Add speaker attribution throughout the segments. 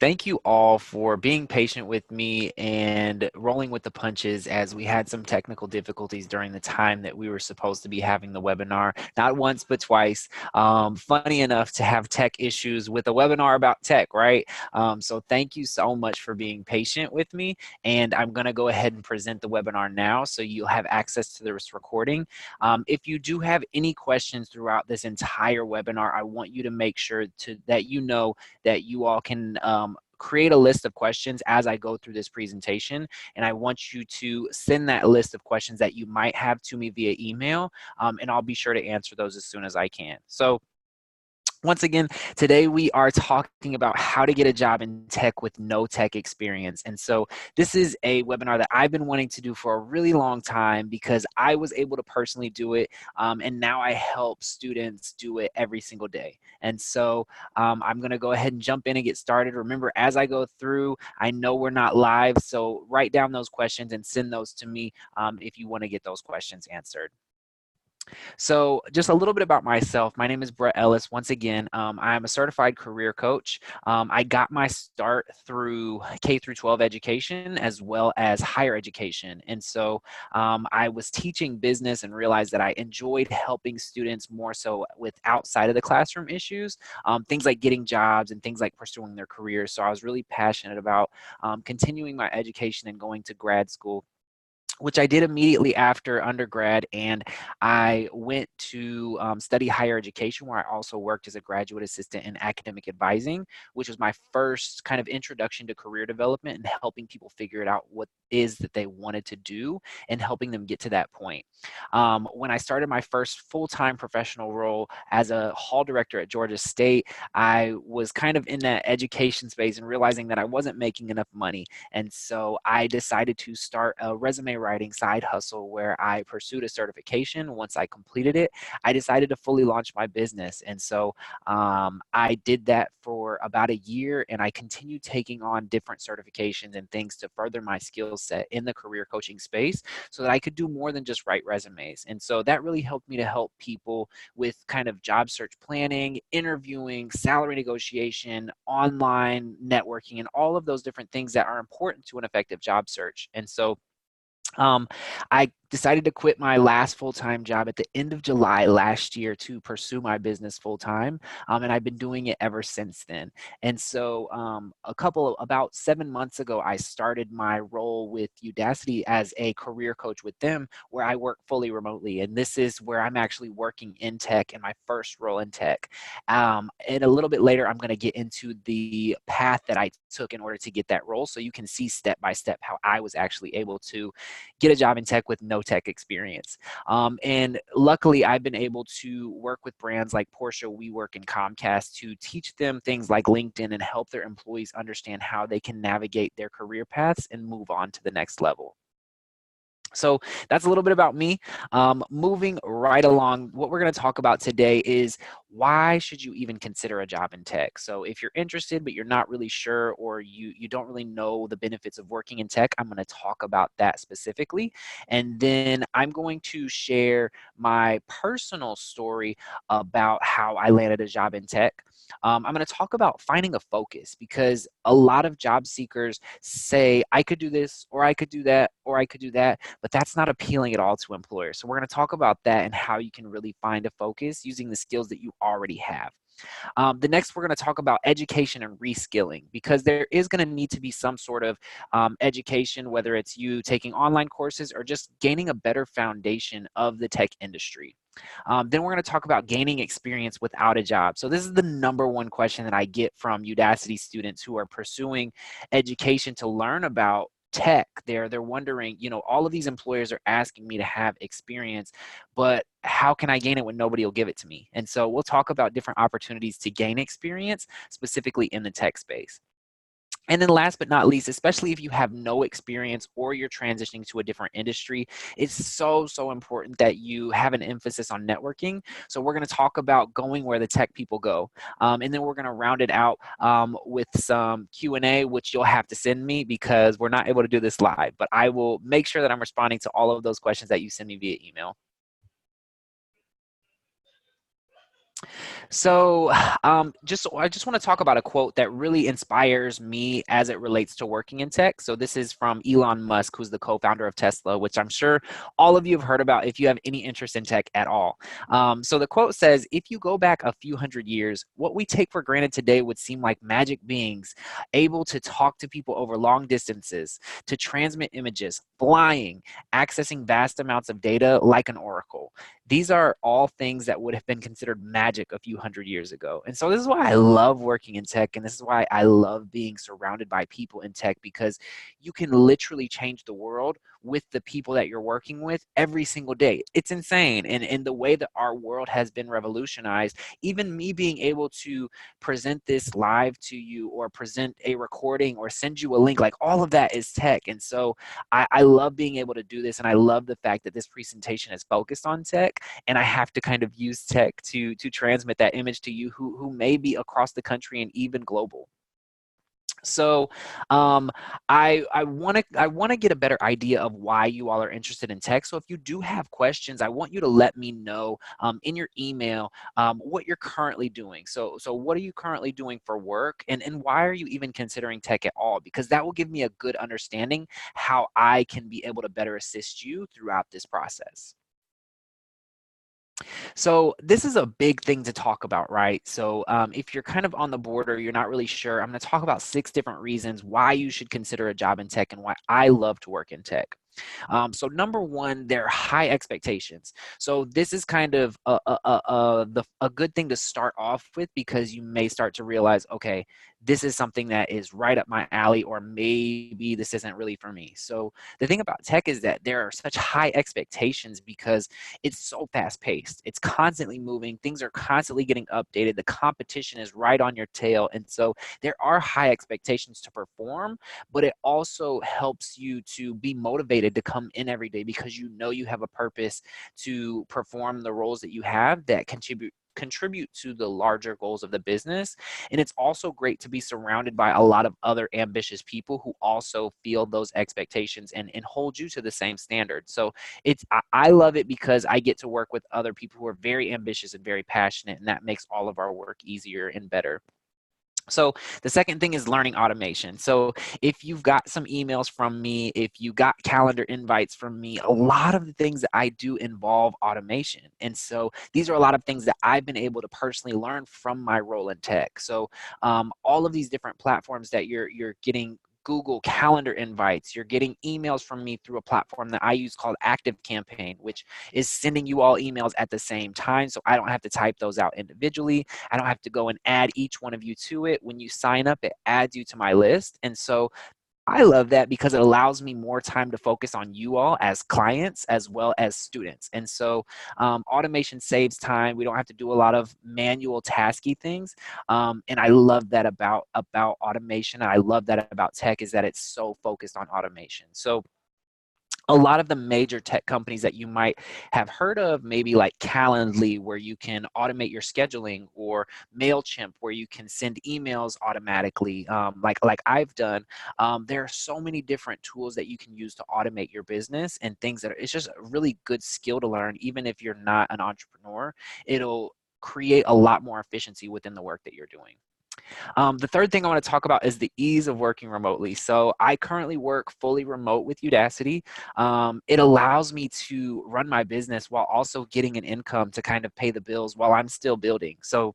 Speaker 1: Thank you all for being patient with me and rolling with the punches as we had some technical difficulties during the time that we were supposed to be having the webinar, not once, but twice. Funny enough to have tech issues with a webinar about tech, right? So thank you so much for being patient with me. And I'm going to go ahead and present the webinar now so you'll have access to this recording. If you do have any questions throughout this entire webinar, I want you to make sure that you know that you all can create a list of questions as I go through this presentation. And I want you to send that list of questions that you might have to me via email, and I'll be sure to answer those as soon as I can. So once again, today we are talking about how to get a job in tech with no tech experience. And so this is a webinar that I've been wanting to do for a really long time because I was able to personally do it. And now I help students do it every single day. And so I'm going to go ahead and jump in and get started. Remember, as I go through, I know we're not live, so write down those questions and send those to me if you want to get those questions answered. So just a little bit about myself. My name is Brett Ellis. Once again, I'm a certified career coach. I got my start through K through 12 education as well as higher education. And so I was teaching business and realized that I enjoyed helping students more so with outside of the classroom issues, things like getting jobs and things like pursuing their careers. So I was really passionate about continuing my education and going to grad school, which I did immediately after undergrad, and I went to study higher education, where I also worked as a graduate assistant in academic advising, which was my first kind of introduction to career development and helping people figure it out what is that they wanted to do and helping them get to that point. When I started my first full-time professional role as a hall director at Georgia State, I was kind of in that education space and realizing that I wasn't making enough money. And so I decided to start a resume writing side hustle where I pursued a certification. Once I completed it, I decided to fully launch my business. And so I did that for about a year, and I continued taking on different certifications and things to further my skill set in the career coaching space so that I could do more than just write resumes. And so that really helped me to help people with kind of job search planning, interviewing, salary negotiation, online networking, and all of those different things that are important to an effective job search. And so I decided to quit my last full-time job at the end of July last year to pursue my business full-time, and I've been doing it ever since then. And so about 7 months ago, I started my role with Udacity as a career coach with them, where I work fully remotely. And this is where I'm actually working in tech in my first role in tech. And a little bit later, I'm going to get into the path that I took in order to get that role, so you can see step by step how I was actually able to get a job in tech with no tech experience. And luckily, I've been able to work with brands like Porsche, WeWork, and Comcast to teach them things like LinkedIn and help their employees understand how they can navigate their career paths and move on to the next level. So that's a little bit about me. Moving right along, what we're going to talk about today is why should you even consider a job in tech? So if you're interested, but you're not really sure, or you don't really know the benefits of working in tech, I'm going to talk about that specifically. And then I'm going to share my personal story about how I landed a job in tech. I'm going to talk about finding a focus, because a lot of job seekers say, I could do this, or I could do that, or I could do that, but that's not appealing at all to employers. So we're going to talk about that and how you can really find a focus using the skills that you already have. The next, we're going to talk about education and reskilling, because there is going to need to be some sort of education, whether it's you taking online courses or just gaining a better foundation of the tech industry. Then we're going to talk about gaining experience without a job. So this is the #1 question that I get from Udacity students who are pursuing education to learn about tech. They're wondering, all of these employers are asking me to have experience, but how can I gain it when nobody will give it to me? And so we'll talk about different opportunities to gain experience, specifically in the tech space. And then last but not least, especially if you have no experience or you're transitioning to a different industry, it's so important that you have an emphasis on networking. So we're going to talk about going where the tech people go. And then we're going to round it out with some Q&A, which you'll have to send me because we're not able to do this live. But I will make sure that I'm responding to all of those questions that you send me via email. So, I just want to talk about a quote that really inspires me as it relates to working in tech. So, this is from Elon Musk, who's the co-founder of Tesla, which I'm sure all of you have heard about if you have any interest in tech at all. So, the quote says, "If you go back a few hundred years, what we take for granted today would seem like magic beings, able to talk to people over long distances, to transmit images, flying, accessing vast amounts of data like an oracle. These are all things that would have been considered magic a few hundred years ago." And so this is why I love working in tech, and this is why I love being surrounded by people in tech, because you can literally change the world with the people that you're working with every single day. It's insane. And the way that our world has been revolutionized, even me being able to present this live to you or present a recording or send you a link, like all of that is tech. And so I love being able to do this, and I love the fact that this presentation is focused on tech, and I have to kind of use tech to transmit that image to you who may be across the country and even global. So I want to get a better idea of why you all are interested in tech. So if you do have questions, I want you to let me know in your email what you're currently doing. So what are you currently doing for work, and why are you even considering tech at all? Because that will give me a good understanding how I can be able to better assist you throughout this process. So this is a big thing to talk about, right? So if you're kind of on the border, you're not really sure, I'm going to talk about 6 different reasons why you should consider a job in tech and why I love to work in tech. So number one, there are high expectations. So this is kind of a good thing to start off with, because you may start to realize, okay, this is something that is right up my alley, or maybe this isn't really for me. So the thing about tech is that there are such high expectations because it's so fast paced. It's constantly moving. Things are constantly getting updated. The competition is right on your tail. And so there are high expectations to perform, but it also helps you to be motivated to come in every day, because you know you have a purpose to perform the roles that you have that contribute to the larger goals of the business. And it's also great to be surrounded by a lot of other ambitious people who also feel those expectations and hold you to the same standard. So I love it because I get to work with other people who are very ambitious and very passionate, and that makes all of our work easier and better. So the second thing is learning automation. So if you've got some emails from me, if you got calendar invites from me, a lot of the things that I do involve automation. And so these are a lot of things that I've been able to personally learn from my role in tech. So all of these different platforms that you're getting Google Calendar invites, you're getting emails from me through a platform that I use called Active Campaign, which is sending you all emails at the same time. So I don't have to type those out individually. I don't have to go and add each one of you to it. When you sign up, it adds you to my list. And so I love that because it allows me more time to focus on you all as clients as well as students. And so automation saves time. We don't have to do a lot of manual tasky things. And I love that about automation. I love that about tech, is that it's so focused on automation. So a lot of the major tech companies that you might have heard of, maybe like Calendly, where you can automate your scheduling, or MailChimp, where you can send emails automatically, like I've done. There are so many different tools that you can use to automate your business, and things that it's just a really good skill to learn, even if you're not an entrepreneur. It'll create a lot more efficiency within the work that you're doing. The third thing I want to talk about is the ease of working remotely. So I currently work fully remote with Udacity. It allows me to run my business while also getting an income to kind of pay the bills while I'm still building. So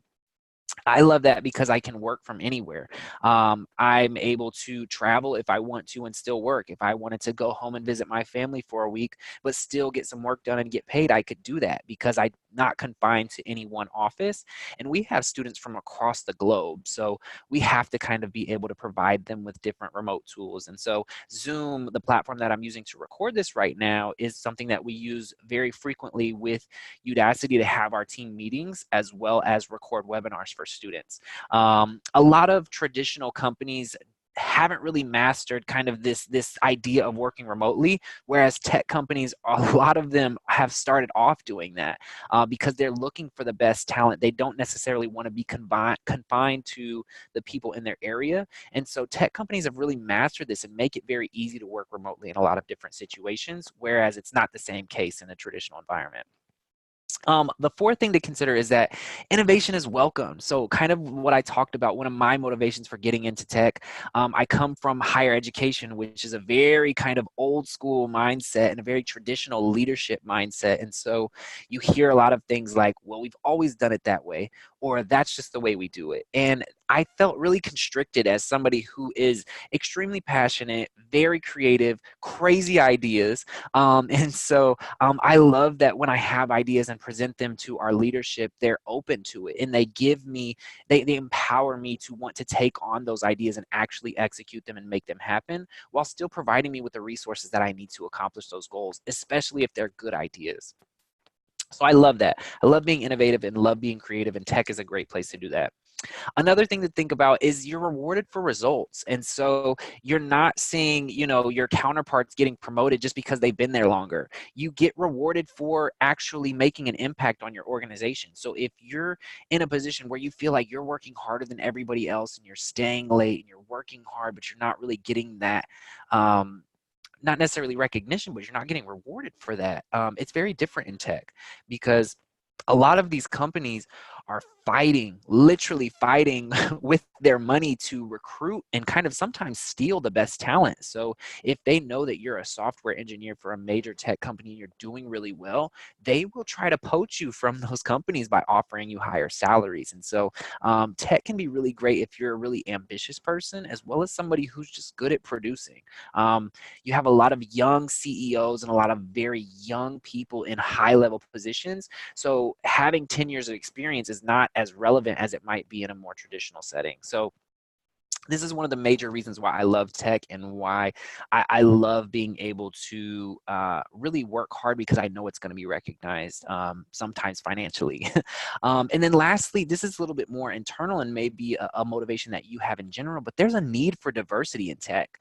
Speaker 1: I love that because I can work from anywhere. I'm able to travel if I want to and still work. If I wanted to go home and visit my family for a week, but still get some work done and get paid, I could do that because I'm not confined to any one office. And we have students from across the globe. So we have to kind of be able to provide them with different remote tools. And so Zoom, the platform that I'm using to record this right now, is something that we use very frequently with Udacity to have our team meetings as well as record webinars for students. A lot of traditional companies haven't really mastered kind of this idea of working remotely, whereas tech companies, a lot of them have started off doing that because they're looking for the best talent. They don't necessarily want to be confined to the people in their area. And so tech companies have really mastered this and make it very easy to work remotely in a lot of different situations, whereas it's not the same case in a traditional environment. The fourth thing to consider is that innovation is welcome. So, kind of what I talked about, one of my motivations for getting into tech, I come from higher education, which is a very kind of old school mindset and a very traditional leadership mindset. And so, you hear a lot of things like, well, we've always done it that way, or that's just the way we do it. And I felt really constricted as somebody who is extremely passionate, very creative, crazy ideas. And so, I love that when I have ideas and present them to our leadership, they're open to it and they give me, they empower me to want to take on those ideas and actually execute them and make them happen while still providing me with the resources that I need to accomplish those goals, especially if they're good ideas. So I love that. I love being innovative and love being creative, and tech is a great place to do that. Another thing to think about is you're rewarded for results. And so you're not seeing, your counterparts getting promoted just because they've been there longer. You get rewarded for actually making an impact on your organization. So if you're in a position where you feel like you're working harder than everybody else and you're staying late and you're working hard, but you're not really getting that, not necessarily recognition, but you're not getting rewarded for that. It's very different in tech because a lot of these companies are fighting, literally fighting with their money to recruit and kind of sometimes steal the best talent. So if they know that you're a software engineer for a major tech company and you're doing really well, they will try to poach you from those companies by offering you higher salaries. And so tech can be really great if you're a really ambitious person, as well as somebody who's just good at producing. You have a lot of young CEOs and a lot of very young people in high level positions. So having 10 years of experience is not as relevant as it might be in a more traditional setting. So this is one of the major reasons why I love tech and why I love being able to really work hard, because I know it's going to be recognized, sometimes financially. And then lastly, this is a little bit more internal and maybe a motivation that you have in general, but there's a need for diversity in tech.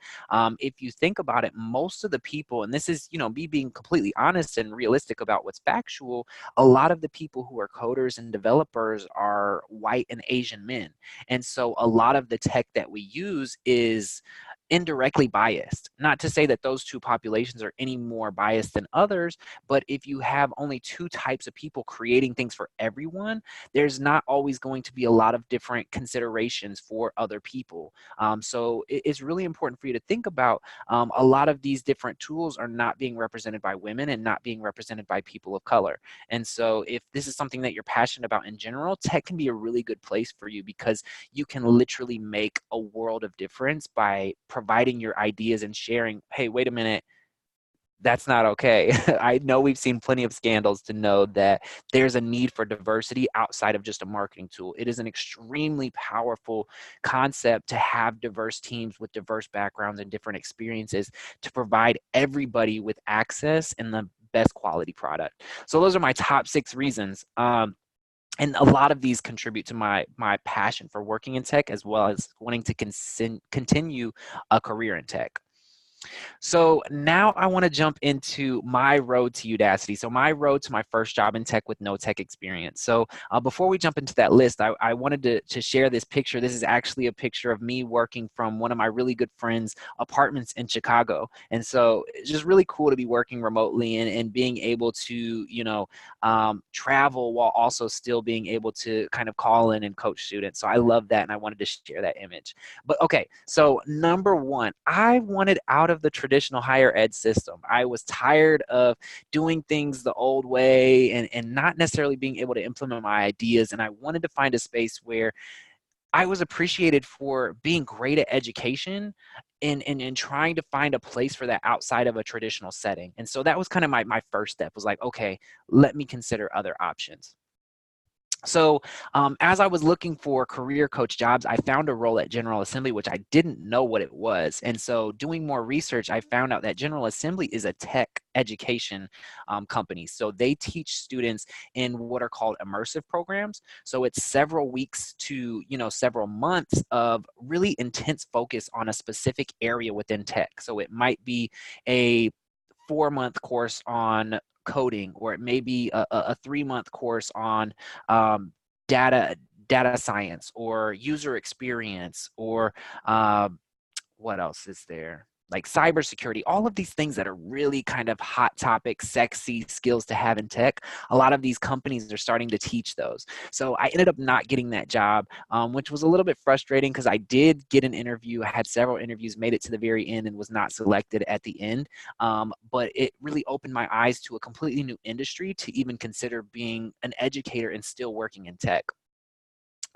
Speaker 1: If you think about it, most of the people, and this is, me being completely honest and realistic about what's factual, a lot of the people who are coders and developers are white and Asian men. And so a lot of the tech that we use is indirectly biased. Not to say that those two populations are any more biased than others, but if you have only two types of people creating things for everyone, there's not always going to be a lot of different considerations for other people. So it's really important for you to think about, a lot of these different tools are not being represented by women and not being represented by people of color. And so if this is something that you're passionate about in general, tech can be a really good place for you, because you can literally make a world of difference by providing your ideas and sharing, hey, wait a minute, that's not okay. I know we've seen plenty of scandals to know that there's a need for diversity outside of just a marketing tool. It is an extremely powerful concept to have diverse teams with diverse backgrounds and different experiences to provide everybody with access and the best quality product. So those are my top 6 reasons. And a lot of these contribute to my passion for working in tech, as well as wanting to continue a career in tech. So now I want to jump into my road to Udacity. So my road to my first job in tech with no tech experience. So before we jump into that list, I wanted to share this picture. This is actually a picture of me working from one of my really good friends' apartments in Chicago. And so it's just really cool to be working remotely and being able to, travel while also still being able to kind of call in and coach students. So I love that, and I wanted to share that image. But okay, so number one, I wanted out of the traditional higher ed system. I was tired of doing things the old way and not necessarily being able to implement my ideas. And I wanted to find a space where I was appreciated for being great at education and trying to find a place for that outside of a traditional setting. And so that was kind of my first step, was like, okay, let me consider other options. So as I was looking for career coach jobs, I found a role at General Assembly, which I didn't know what it was. And so doing more research, I found out that General Assembly is a tech education company. So they teach students in what are called immersive programs. So it's several weeks to, several months of really intense focus on a specific area within tech. So it might be a 4-month course on coding, or it may be a 3-month course on um, data data science or user experience, or what else is there? like cybersecurity, all of these things that are really kind of hot topic, sexy skills to have in tech. A lot of these companies are starting to teach those. So I ended up not getting that job, which was a little bit frustrating because I did get an interview. I had several interviews, made it to the very end, and was not selected at the end. But it really opened my eyes to a completely new industry to even consider being an educator and still working in tech.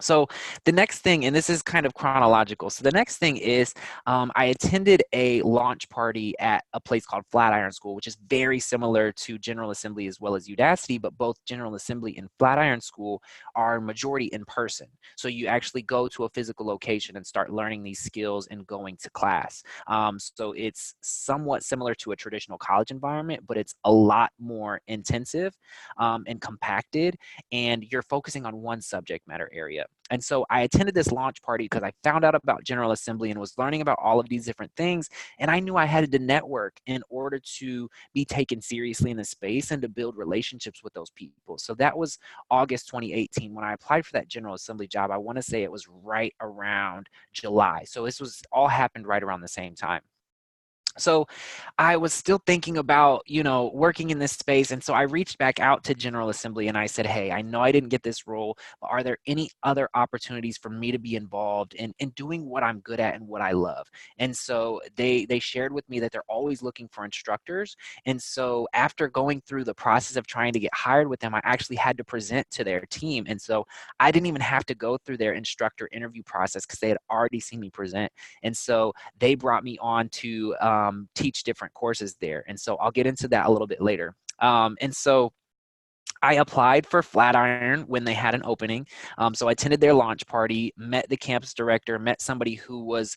Speaker 1: So the next thing, and this is kind of chronological. So the next thing is I attended a launch party at a place called Flatiron School, which is very similar to General Assembly as well as Udacity, but both General Assembly and Flatiron School are majority in person. So you actually go to a physical location and start learning these skills and going to class. So it's somewhat similar to a traditional college environment, but it's a lot more intensive and compacted, and you're focusing on one subject matter area. And so I attended this launch party because I found out about General Assembly and was learning about all of these different things. And I knew I had to network in order to be taken seriously in the space and to build relationships with those people. So that was August 2018. When I applied for that General Assembly job, I want to say it was right around July. So this was all happened right around the same time. So I was still thinking about, working in this space. And so I reached back out to General Assembly and I said, hey, I know I didn't get this role, but are there any other opportunities for me to be involved in doing what I'm good at and what I love? And so they shared with me that they're always looking for instructors. And so after going through the process of trying to get hired with them, I actually had to present to their team. And so I didn't even have to go through their instructor interview process because they had already seen me present. And so they brought me on to teach different courses there. And so I'll get into that a little bit later. And so I applied for Flatiron when they had an opening. So I attended their launch party, met the campus director, met somebody who was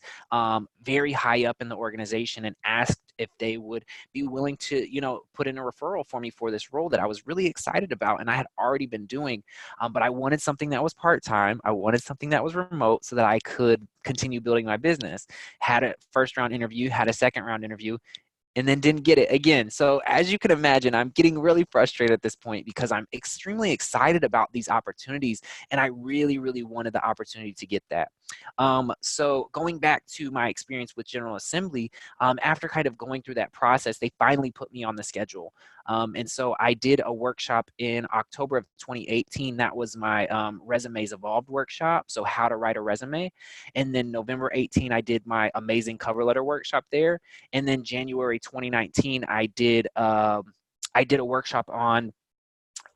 Speaker 1: very high up in the organization, and asked if they would be willing to, put in a referral for me for this role that I was really excited about and I had already been doing. But I wanted something that was part-time. I wanted something that was remote so that I could continue building my business. Had a first round interview, had a second round interview, and then didn't get it again. So as you can imagine, I'm getting really frustrated at this point because I'm extremely excited about these opportunities, and I really, really wanted the opportunity to get that. So going back to my experience with General Assembly, after kind of going through that process, they finally put me on the schedule. And so I did a workshop in October of 2018. That was my Resumes Evolved workshop, so how to write a resume. And then November 18, I did my amazing cover letter workshop there. And then January 2019, I did a workshop on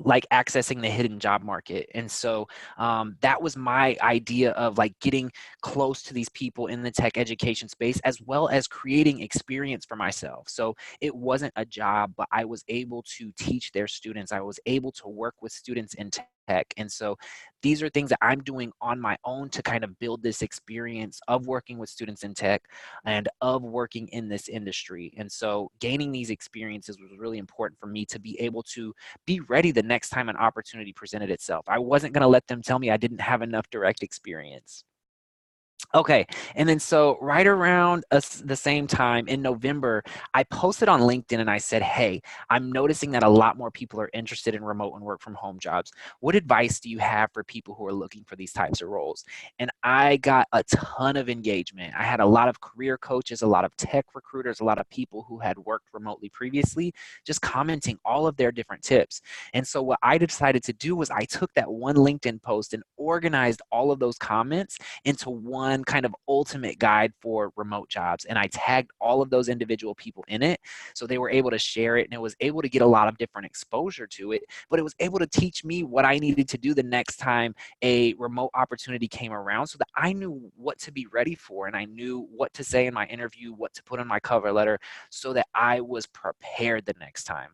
Speaker 1: like accessing the hidden job market. And so that was my idea of like getting close to these people in the tech education space, as well as creating experience for myself. So it wasn't a job, but I was able to teach their students. I was able to work with students in tech. And so these are things that I'm doing on my own to kind of build this experience of working with students in tech and of working in this industry. And so gaining these experiences was really important for me to be able to be ready the next time an opportunity presented itself. I wasn't going to let them tell me I didn't have enough direct experience. Okay, and then so right around the same time in November, I posted on LinkedIn and I said, hey, I'm noticing that a lot more people are interested in remote and work from home jobs. What advice do you have for people who are looking for these types of roles? And I got a ton of engagement. I had a lot of career coaches, a lot of tech recruiters, a lot of people who had worked remotely previously, just commenting all of their different tips. And so what I decided to do was I took that one LinkedIn post and organized all of those comments into one kind of ultimate guide for remote jobs. And I tagged all of those individual people in it. So they were able to share it, and it was able to get a lot of different exposure to it, but it was able to teach me what I needed to do the next time a remote opportunity came around, so that I knew what to be ready for, and I knew what to say in my interview, what to put on my cover letter, so that I was prepared the next time.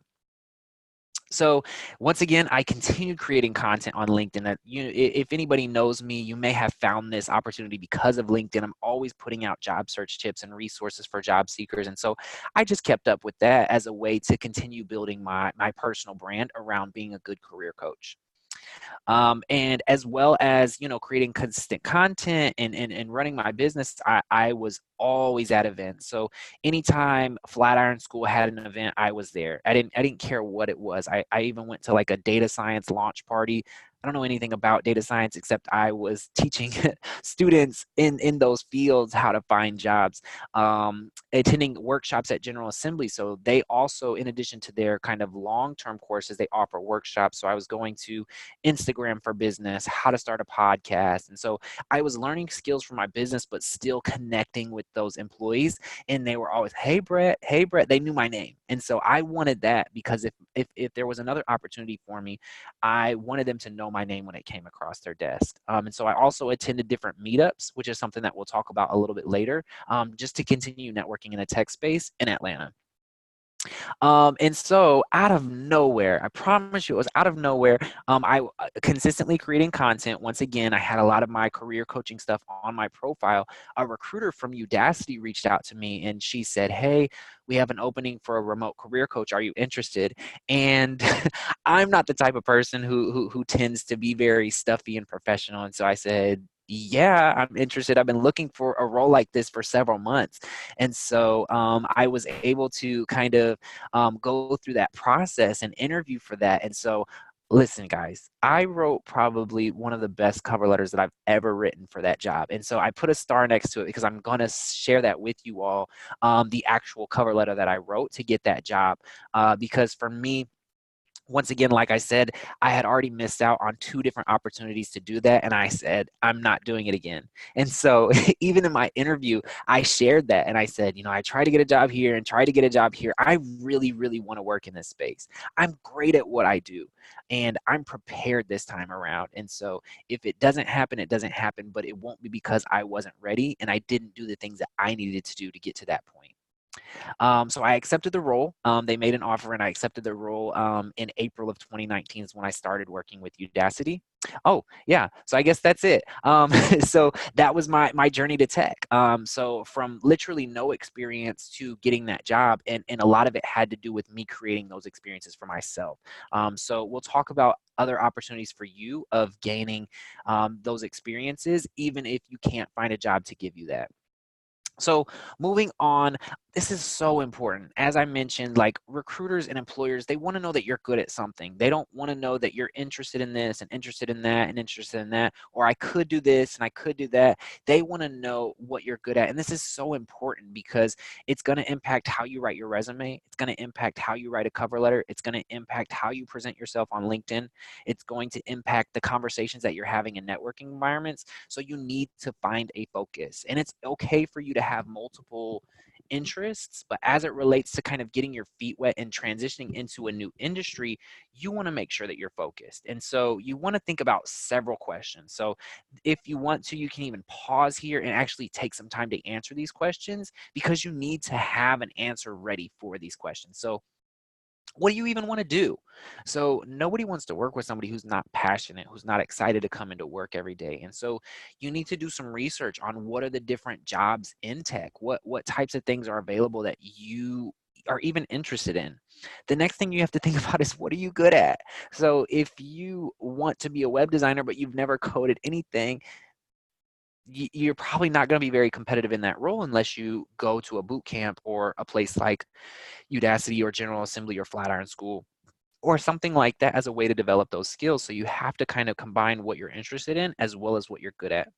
Speaker 1: So once again, I continued creating content on LinkedIn. That if anybody knows me, you may have found this opportunity because of LinkedIn. I'm always putting out job search tips and resources for job seekers. And so I just kept up with that as a way to continue building my personal brand around being a good career coach. And as well as, creating consistent content and running my business, I was always at events. So anytime Flatiron School had an event, I was there. I didn't care what it was. I even went to like a data science launch party. I don't know anything about data science except I was teaching students in those fields how to find jobs, attending workshops at General Assembly. So they also, in addition to their kind of long-term courses, they offer workshops. So I was going to Instagram for Business, how to start a podcast. And so I was learning skills for my business, but still connecting with those employees. And they were always, hey, Brett, they knew my name. And so I wanted that because if there was another opportunity for me, I wanted them to know my name when it came across their desk. And so I also attended different meetups, which is something that we'll talk about a little bit later, just to continue networking in the tech space in Atlanta. And so out of nowhere, I promise you, it was out of nowhere. I consistently creating content. Once again, I had a lot of my career coaching stuff on my profile. A recruiter from Udacity reached out to me and she said, "Hey, we have an opening for a remote career coach. Are you interested?" And I'm not the type of person who tends to be very stuffy and professional. And so I said, "Yeah, I'm interested. I've been looking for a role like this for several months." And so I was able to kind of go through that process and interview for that. And so, listen, guys, I wrote probably one of the best cover letters that I've ever written for that job. And so I put a star next to it because I'm going to share that with you all, the actual cover letter that I wrote to get that job. Because for me, once again, like I said, I had already missed out on 2 different opportunities to do that, and I said, "I'm not doing it again." And so even in my interview, I shared that, and I said, "I tried to get a job here and tried to get a job here. I really, really wanna work in this space. I'm great at what I do, and I'm prepared this time around, and so if it doesn't happen, it doesn't happen, but it won't be because I wasn't ready and I didn't do the things that I needed to do to get to that point." So I accepted the role. They made an offer and I accepted the role in April of 2019 is when I started working with Udacity. Oh, yeah. So I guess that's it. So that was my journey to tech. So from literally no experience to getting that job, and a lot of it had to do with me creating those experiences for myself. So we'll talk about other opportunities for you of gaining those experiences, even if you can't find a job to give you that. So moving on, this is so important. As I mentioned, like recruiters and employers, they want to know that you're good at something. They don't want to know that you're interested in this and interested in that and interested in that, or I could do this and I could do that. They want to know what you're good at. And this is so important because it's going to impact how you write your resume. It's going to impact how you write a cover letter. It's going to impact how you present yourself on LinkedIn. It's going to impact the conversations that you're having in networking environments. So you need to find a focus. And it's okay for you to have multiple interests, but as it relates to kind of getting your feet wet and transitioning into a new industry, you want to make sure that you're focused. And so you want to think about several questions. So if you want to, you can even pause here and actually take some time to answer these questions because you need to have an answer ready for these questions. So what do you even want to do? So nobody wants to work with somebody who's not passionate, who's not excited to come into work every day. And so you need to do some research on what are the different jobs in tech, what types of things are available that you are even interested in. The next thing you have to think about is what are you good at? So if you want to be a web designer but you've never coded anything, you're probably not going to be very competitive in that role unless you go to a boot camp or a place like Udacity or General Assembly or Flatiron School or something like that as a way to develop those skills. So you have to kind of combine what you're interested in as well as what you're good at.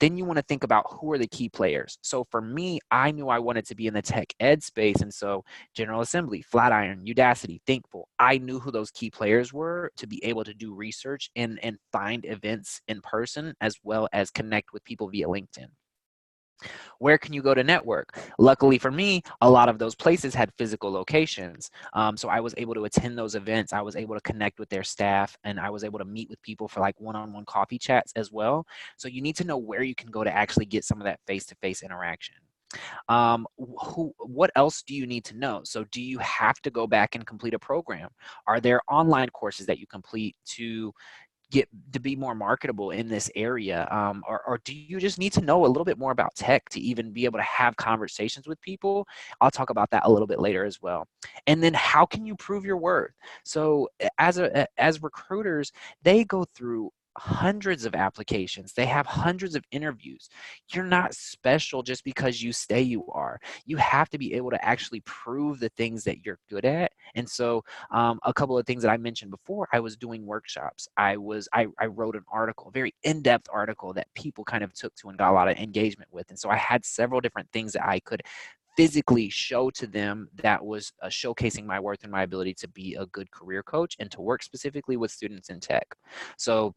Speaker 1: Then you want to think about who are the key players. So for me, I knew I wanted to be in the tech ed space. And so General Assembly, Flatiron, Udacity, Thinkful, I knew who those key players were to be able to do research and find events in person as well as connect with people via LinkedIn. Where can you go to network? Luckily for me, a lot of those places had physical locations. So I was able to attend those events. I was able to connect with their staff and I was able to meet with people for like one-on-one coffee chats as well. So you need to know where you can go to actually get some of that face-to-face interaction. What else do you need to know? So do you have to go back and complete a program? Are there online courses that you complete to get to be more marketable in this area? Or do you just need to know a little bit more about tech to even be able to have conversations with people? I'll talk about that a little bit later as well. And then how can you prove your worth? So as recruiters, they go through hundreds of applications. They have hundreds of interviews. You're not special just because you say you are. You have to be able to actually prove the things that you're good at. And so a couple of things that I mentioned before, I was doing workshops. I wrote an article, a very in-depth article that people kind of took to and got a lot of engagement with. And so I had several different things that I could physically show to them that was showcasing my worth and my ability to be a good career coach and to work specifically with students in tech. So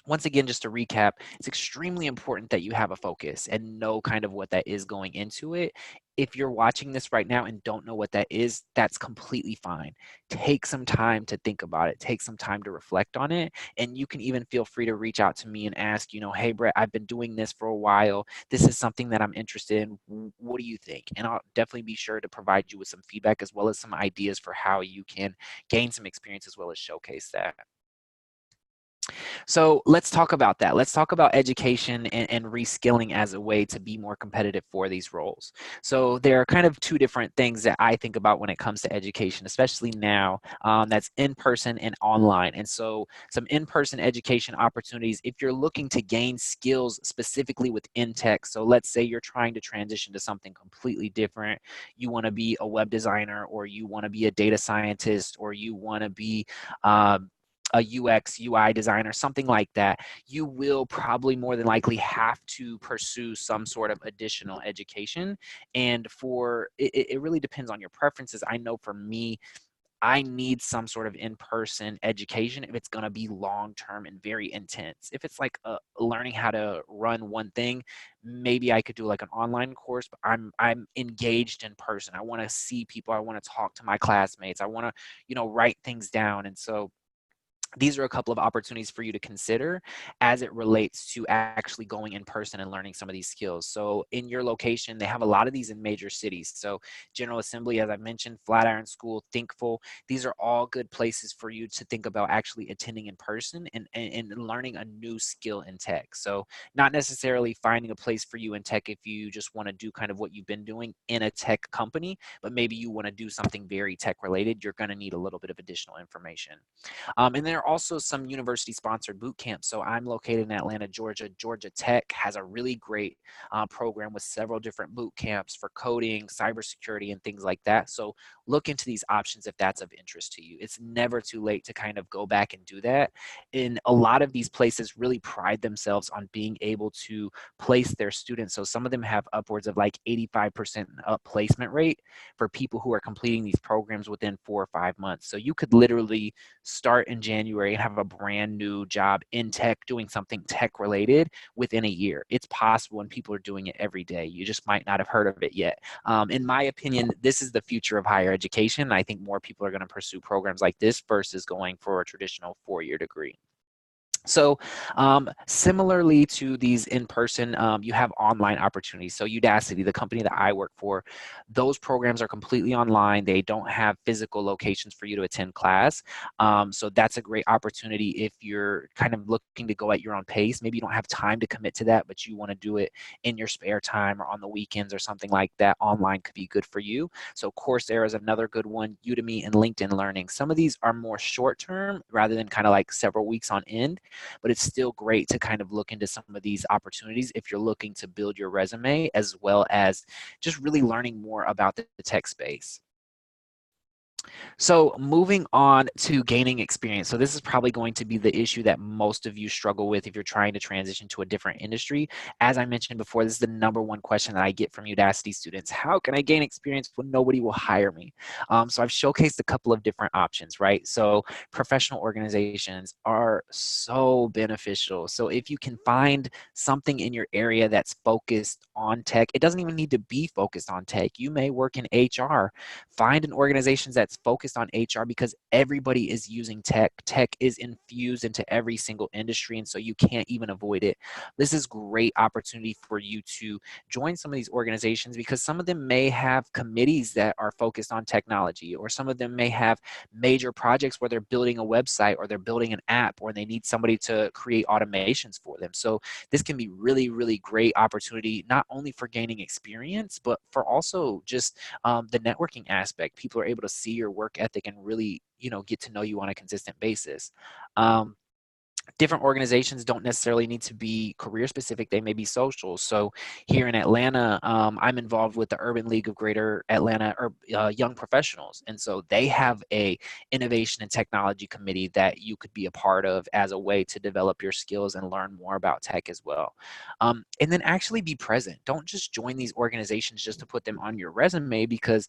Speaker 1: once again, just to recap, it's extremely important that you have a focus and know kind of what that is going into it. If you're watching this right now and don't know what that is, that's completely fine. Take some time to think about it. Take some time to reflect on it. And you can even feel free to reach out to me and ask, hey, Brett, I've been doing this for a while. This is something that I'm interested in. What do you think? And I'll definitely be sure to provide you with some feedback as well as some ideas for how you can gain some experience as well as showcase that. So let's talk about that. Let's talk about education and reskilling as a way to be more competitive for these roles. So there are kind of two different things that I think about when it comes to education, especially now, that's in person and online. And so some in-person education opportunities, if you're looking to gain skills specifically within tech. So let's say you're trying to transition to something completely different. You want to be a web designer, or you want to be a data scientist, or you want to be a UX, UI designer, something like that, you will probably more than likely have to pursue some sort of additional education. And it really depends on your preferences. I know for me, I need some sort of in-person education if it's going to be long-term and very intense. If it's like learning how to run one thing, maybe I could do like an online course, but I'm engaged in person. I want to see people. I want to talk to my classmates. I want to, write things down. And so these are a couple of opportunities for you to consider as it relates to actually going in person and learning some of these skills. So in your location, they have a lot of these in major cities. So General Assembly, as I mentioned, Flatiron School, Thinkful, these are all good places for you to think about actually attending in person and learning a new skill in tech. So not necessarily finding a place for you in tech if you just want to do kind of what you've been doing in a tech company, but maybe you want to do something very tech related, you're going to need a little bit of additional information. And there are also some university-sponsored boot camps. So I'm located in Atlanta, Georgia. Georgia Tech has a really great program with several different boot camps for coding, cybersecurity, and things like that. So look into these options if that's of interest to you. It's never too late to kind of go back and do that. And a lot of these places really pride themselves on being able to place their students. So some of them have upwards of like 85% placement rate for people who are completing these programs within 4 or 5 months. So you could literally start in January and have a brand new job in tech doing something tech related within a year. It's possible, and people are doing it every day. You just might not have heard of it yet. In my opinion, this is the future of higher education. I think more people are going to pursue programs like this versus going for a traditional 4-year degree. So similarly to these in-person, you have online opportunities. So Udacity, the company that I work for, those programs are completely online. They don't have physical locations for you to attend class. So that's a great opportunity if you're kind of looking to go at your own pace. Maybe you don't have time to commit to that, but you want to do it in your spare time or on the weekends or something like that. Online could be good for you. So Coursera is another good one, Udemy and LinkedIn Learning. Some of these are more short-term rather than kind of like several weeks on end, but it's still great to kind of look into some of these opportunities if you're looking to build your resume as well as just really learning more about the tech space. So moving on to gaining experience. So this is probably going to be the issue that most of you struggle with if you're trying to transition to a different industry. As I mentioned before, this is the #1 question that I get from Udacity students. How can I gain experience when nobody will hire me? So I've showcased a couple of different options, right? So professional organizations are so beneficial. So if you can find something in your area that's focused on tech, it doesn't even need to be focused on tech. You may work in HR. Find an organization that's focused on HR because everybody is using tech. Tech is infused into every single industry, and so you can't even avoid it. This is great opportunity for you to join some of these organizations because some of them may have committees that are focused on technology, or some of them may have major projects where they're building a website or they're building an app or they need somebody to create automations for them. So this can be really, really great opportunity, not only for gaining experience, but for also just the networking aspect. People are able to see your work ethic and really, get to know you on a consistent basis. Different organizations don't necessarily need to be career specific. They may be social. So here in Atlanta, I'm involved with the Urban League of Greater Atlanta Young Professionals. And so they have a innovation and technology committee that you could be a part of as a way to develop your skills and learn more about tech as well. And then actually be present. Don't just join these organizations just to put them on your resume, because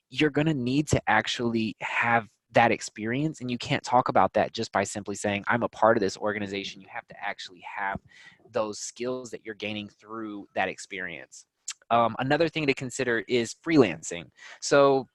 Speaker 1: you're going to need to actually have that experience, and you can't talk about that just by simply saying I'm a part of this organization. You have to actually have those skills that you're gaining through that experience. Another thing to consider is freelancing. So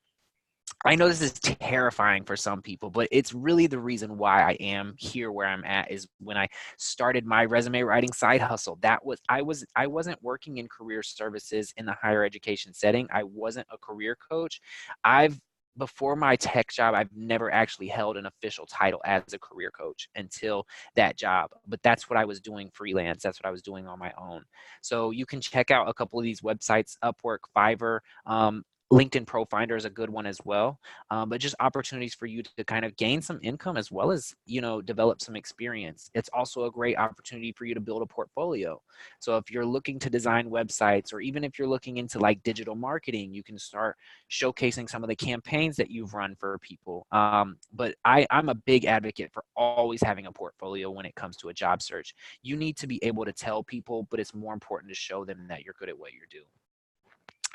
Speaker 1: I know this is terrifying for some people, but it's really the reason why I am here where I'm at. Is when I started my resume writing side hustle. That was I wasn't working in career services in the higher education setting. I wasn't a career coach. I've Before my tech job, I've never actually held an official title as a career coach until that job. But that's what I was doing freelance. That's what I was doing on my own. So you can check out a couple of these websites: Upwork, Fiverr. LinkedIn Pro Finder is a good one as well, but just opportunities for you to kind of gain some income as well as, develop some experience. It's also a great opportunity for you to build a portfolio. So if you're looking to design websites, or even if you're looking into like digital marketing, you can start showcasing some of the campaigns that you've run for people. But I'm a big advocate for always having a portfolio when it comes to a job search. You need to be able to tell people, but it's more important to show them that you're good at what you're doing.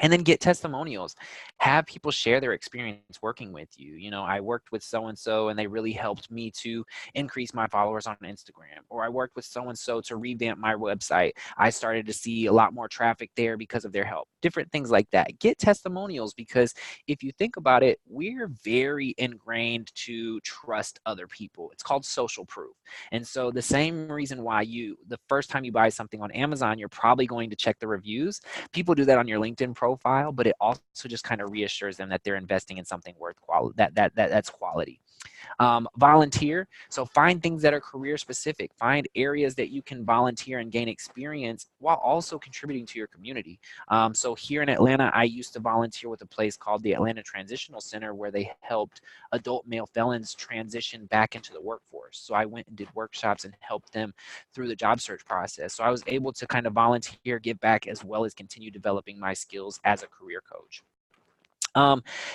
Speaker 1: And then get testimonials. Have people share their experience working with you. I worked with so and so and they really helped me to increase my followers on Instagram. Or I worked with so and so to revamp my website. I started to see a lot more traffic there because of their help. Different things like that. Get testimonials, because if you think about it, we're very ingrained to trust other people. It's called social proof. And so the same reason why the first time you buy something on Amazon, you're probably going to check the reviews. People do that on your LinkedIn profile, but it also just kind of reassures them that they're investing in something worth quality, that's quality. Volunteer. So find things that are career specific. Find areas that you can volunteer and gain experience while also contributing to your community. So here in Atlanta, I used to volunteer with a place called the Atlanta Transitional Center, where they helped adult male felons transition back into the workforce. So I went and did workshops and helped them through the job search process. So I was able to kind of volunteer, give back, as well as continue developing my skills as a career coach.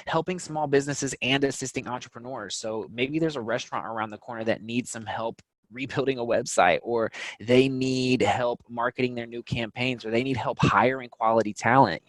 Speaker 1: Helping small businesses and assisting entrepreneurs. So maybe there's a restaurant around the corner that needs some help rebuilding a website, or they need help marketing their new campaigns, or they need help hiring quality talent,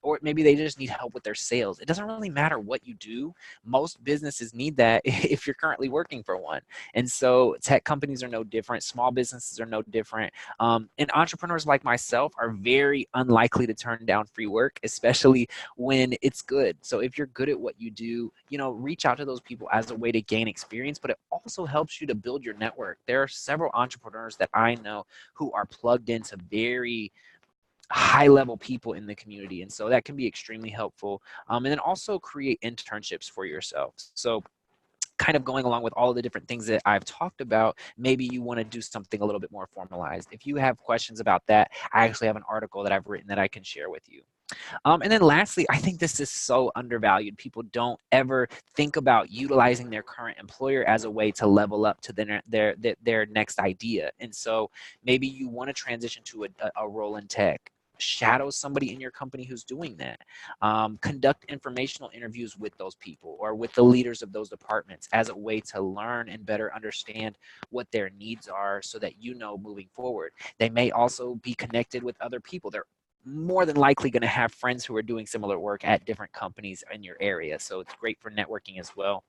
Speaker 1: or maybe they just need help with their sales. It doesn't really matter what you do. Most businesses need that if you're currently working for one. And so tech companies are no different. Small businesses are no different. And entrepreneurs like myself are very unlikely to turn down free work, especially when it's good. So if you're good at what you do, reach out to those people as a way to gain experience, but it also helps you to build your network. There are several entrepreneurs that I know who are plugged into very high level people in the community. And so that can be extremely helpful. And then also create internships for yourself. So kind of going along with all of the different things that I've talked about, maybe you want to do something a little bit more formalized. If you have questions about that, I actually have an article that I've written that I can share with you. And then lastly, I think this is so undervalued. People don't ever think about utilizing their current employer as a way to level up to their next idea. And so maybe you want to transition to a role in tech. Shadow somebody in your company who's doing that. Conduct informational interviews with those people or with the leaders of those departments as a way to learn and better understand what their needs are, so that moving forward. They may also be connected with other people. They're more than likely going to have friends who are doing similar work at different companies in your area. So it's great for networking as well.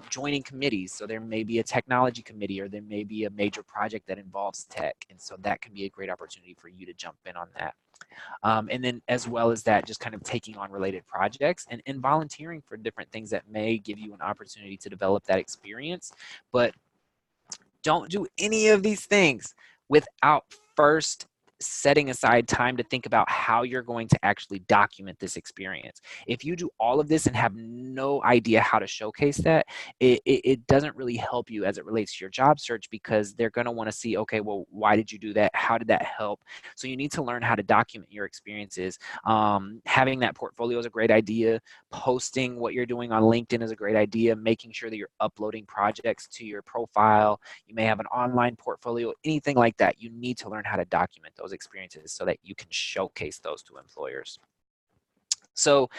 Speaker 1: Joining committees. So there may be a technology committee, or there may be a major project that involves tech. And so that can be a great opportunity for you to jump in on that. And then as well as that, just kind of taking on related projects and volunteering for different things that may give you an opportunity to develop that experience. But don't do any of these things without first setting aside time to think about how you're going to actually document this experience. If you do all of this and have no idea how to showcase that, it doesn't really help you as it relates to your job search, because they're going to want to see, okay, well, why did you do that? How did that help? So you need to learn how to document your experiences. Having that portfolio is a great idea. Posting what you're doing on LinkedIn is a great idea. Making sure that you're uploading projects to your profile. You may have an online portfolio, anything like that. You need to learn how to document those experiences so that you can showcase those to employers. So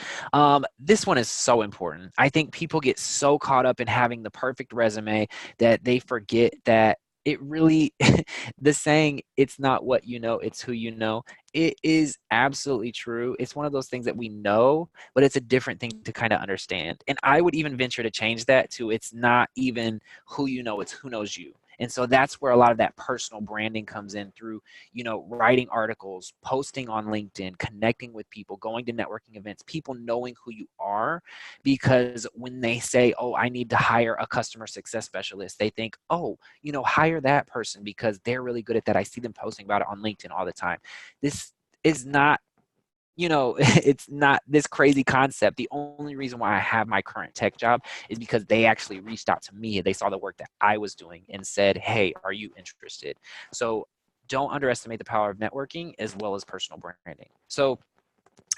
Speaker 1: this one is so important. I think people get so caught up in having the perfect resume that they forget that it really, the saying, it's not what you know, it's who you know. It is absolutely true. It's one of those things that we know, but it's a different thing to kind of understand. And I would even venture to change that to, it's not even who you know, it's who knows you. And so that's where a lot of that personal branding comes in through, writing articles, posting on LinkedIn, connecting with people, going to networking events, people knowing who you are. Because when they say, oh, I need to hire a customer success specialist, they think, oh, hire that person because they're really good at that. I see them posting about it on LinkedIn all the time. This is not, it's not this crazy concept. The only reason why I have my current tech job is because they actually reached out to me. They saw the work that I was doing and said, hey, are you interested? So don't underestimate the power of networking as well as personal branding. So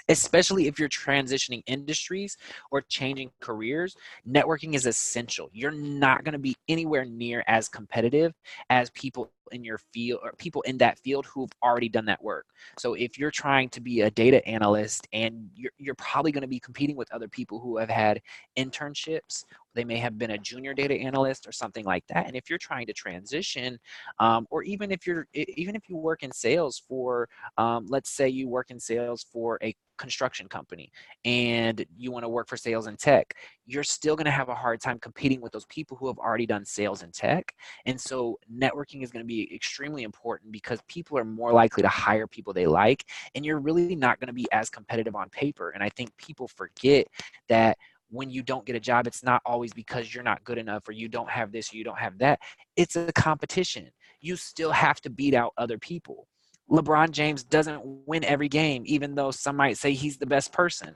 Speaker 1: especially if you're transitioning industries or changing careers, networking is essential. You're not going to be anywhere near as competitive as people in your field or people in that field who've already done that work. So if you're trying to be a data analyst, and you're probably going to be competing with other people who have had internships, they may have been a junior data analyst or something like that. And if you're trying to transition, or even if you work in sales for, let's say you work in sales for a construction company and you want to work for sales and tech, you're still going to have a hard time competing with those people who have already done sales and tech. And so networking is going to be extremely important because people are more likely to hire people they like, and you're really not going to be as competitive on paper. And I think people forget that when you don't get a job, it's not always because you're not good enough or you don't have this or you don't have that. It's a competition. You still have to beat out other people. LeBron James doesn't win every game, even though some might say he's the best person.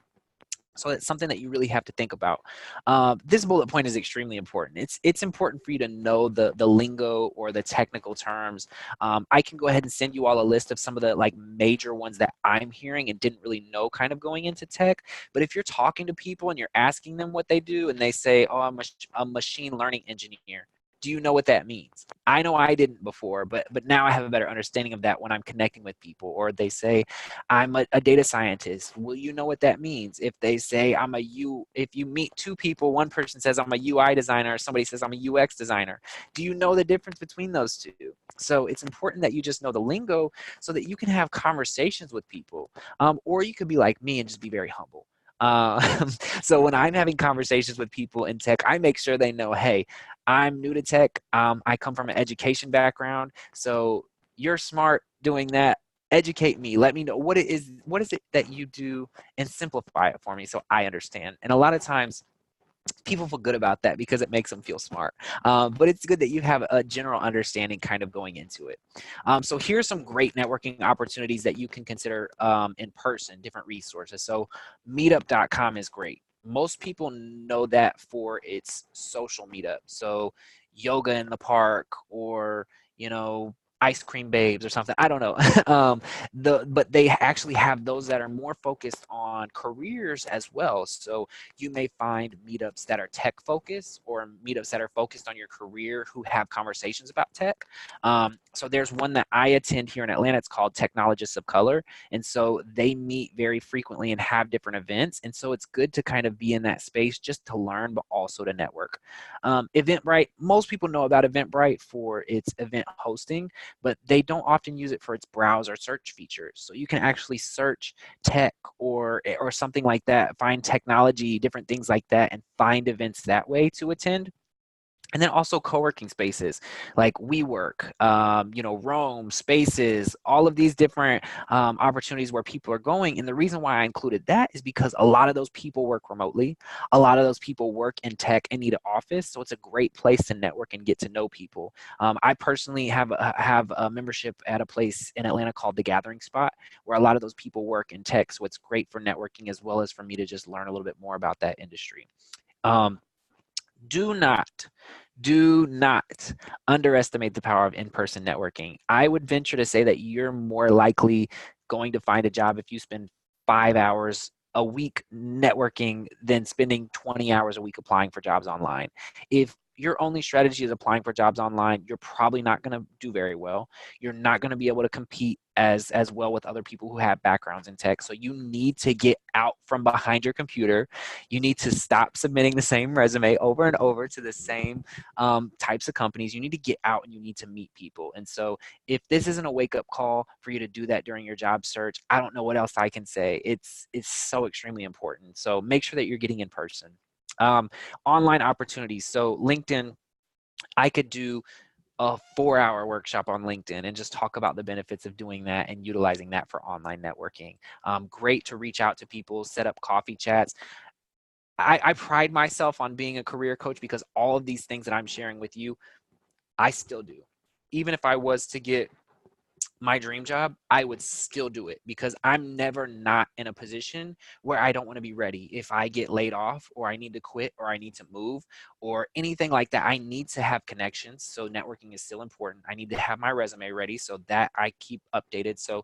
Speaker 1: So it's something that you really have to think about. This bullet point is extremely important. It's important for you to know the lingo or the technical terms. I can go ahead and send you all a list of some of the major ones that I'm hearing and didn't really know kind of going into tech. But if you're talking to people and you're asking them what they do and they say, oh, I'm a machine learning engineer, do you know what that means? I know I didn't before, but now I have a better understanding of that when I'm connecting with people. Or they say, I'm a data scientist. Will you know what that means? If they say if you meet two people, one person says I'm a UI designer, somebody says I'm a UX designer. Do you know the difference between those two? So it's important that you just know the lingo so that you can have conversations with people. Or you could be like me and just be very humble. So when I'm having conversations with people in tech, I make sure they know, hey, I'm new to tech. I come from an education background. So you're smart doing that. Educate me. Let me know what is it that you do, and simplify it for me so I understand. And a lot of times people feel good about that because it makes them feel smart. But it's good that you have a general understanding kind of going into it. So here's some great networking opportunities that you can consider in person, different resources. So meetup.com is great. Most people know that for its social meetup. So yoga in the park, or, ice cream babes or something. I don't know. But they actually have those that are more focused on careers as well. So you may find meetups that are tech focused, or meetups that are focused on your career who have conversations about tech. So there's one that I attend here in Atlanta. It's called Technologists of Color. And so they meet very frequently and have different events. And so it's good to kind of be in that space just to learn, but also to network. Eventbrite, most people know about Eventbrite for its event hosting, but they don't often use it for its browser search features. So you can actually search tech or something like that, find technology, different things like that, and find events that way to attend. And then also co-working spaces like WeWork, you know, Roam, Spaces, all of these different opportunities where people are going. And the reason why I included that is because a lot of those people work remotely. A lot of those people work in tech and need an office. So it's a great place to network and get to know people. I personally have a membership at a place in Atlanta called The Gathering Spot, where a lot of those people work in tech. So it's great for networking as well as for me to just learn a little bit more about that industry. Um, do not do not underestimate the power of in-person networking. I would venture to say that you're more likely going to find a job if you spend 5 hours a week networking than spending 20 hours a week applying for jobs online. If your only strategy is applying for jobs online, you're probably not going to do very well. You're not going to be able to compete as well with other people who have backgrounds in tech. So you need to get out from behind your computer. You need to stop submitting the same resume over and over to the same types of companies. You need to get out and you need to meet people. And so if this isn't a wake-up call for you to do that during your job search, I don't know what else I can say. It's so extremely important. So make sure that you're getting in person. Online opportunities. So LinkedIn, I could do a 4-hour workshop on LinkedIn and just talk about the benefits of doing that and utilizing that for online networking. Great to reach out to people, set up coffee chats. I pride myself on being a career coach because all of these things that I'm sharing with you, I still do. Even if I was to get my dream job, I would still do it because I'm never not in a position where I don't want to be ready. If I get laid off or I need to quit or I need to move or anything like that, I need to have connections. So networking is still important. I need to have my resume ready so that I keep updated. So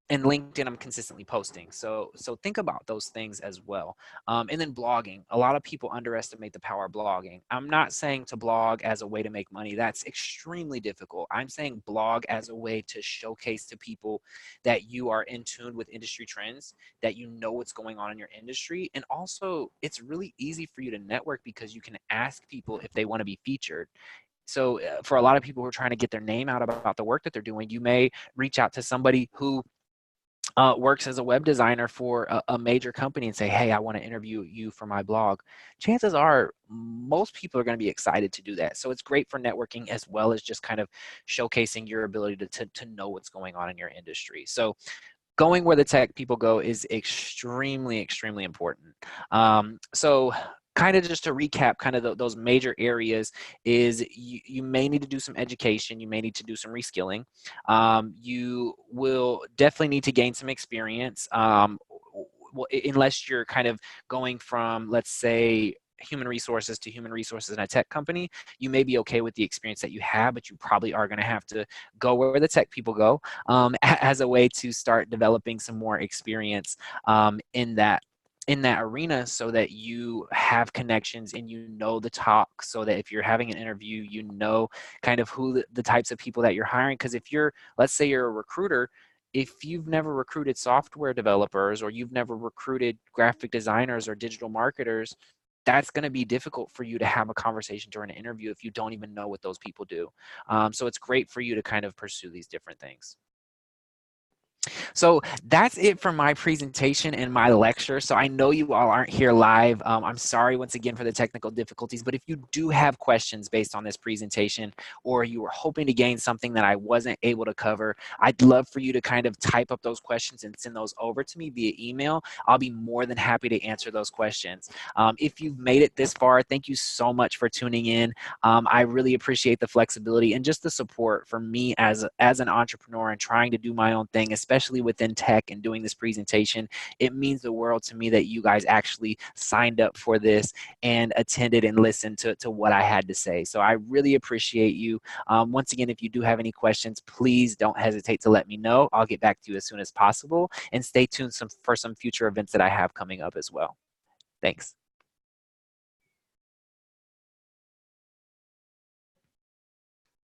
Speaker 1: and LinkedIn, I'm consistently posting. So think about those things as well. And then blogging. A lot of people underestimate the power of blogging. I'm not saying to blog as a way to make money. That's extremely difficult. I'm saying blog as a way to showcase to people that you are in tune with industry trends, that you know what's going on in your industry. And also, it's really easy for you to network because you can ask people if they want to be featured. So for a lot of people who are trying to get their name out about the work that they're doing, you may reach out to somebody who works as a web designer for a major company and say, hey, I want to interview you for my blog. Chances are most people are going to be excited to do that. So it's great for networking as well as just kind of showcasing your ability to know what's going on in your industry. So going where the tech people go is extremely, extremely important. So kind of just to recap kind of those major areas is you may need to do some education. You may need to do some reskilling. You will definitely need to gain some experience. Unless you're kind of going from, let's say, human resources to human resources in a tech company, you may be okay with the experience that you have, but you probably are going to have to go where the tech people go as a way to start developing some more experience in that arena so that you have connections and you know the talk, so that if you're having an interview, you know kind of who the types of people that you're hiring. Because if you're, let's say you're a recruiter, if you've never recruited software developers or you've never recruited graphic designers or digital marketers, that's going to be difficult for you to have a conversation during an interview if you don't even know what those people do. So it's great for you to kind of pursue these different things. So that's it for my presentation and my lecture. So I know you all aren't here live. I'm sorry once again for the technical difficulties, but if you do have questions based on this presentation, or you were hoping to gain something that I wasn't able to cover, I'd love for you to kind of type up those questions and send those over to me via email. I'll be more than happy to answer those questions. If you've made it this far, thank you so much for tuning in. I really appreciate the flexibility and just the support for me as an entrepreneur and trying to do my own thing, especially within tech and doing this presentation. It means the world to me that you guys actually signed up for this and attended and listened to what I had to say. So I really appreciate you. Once again, if you do have any questions, please don't hesitate to let me know. I'll get back to you as soon as possible, and stay tuned for some future events that I have coming up as well. Thanks.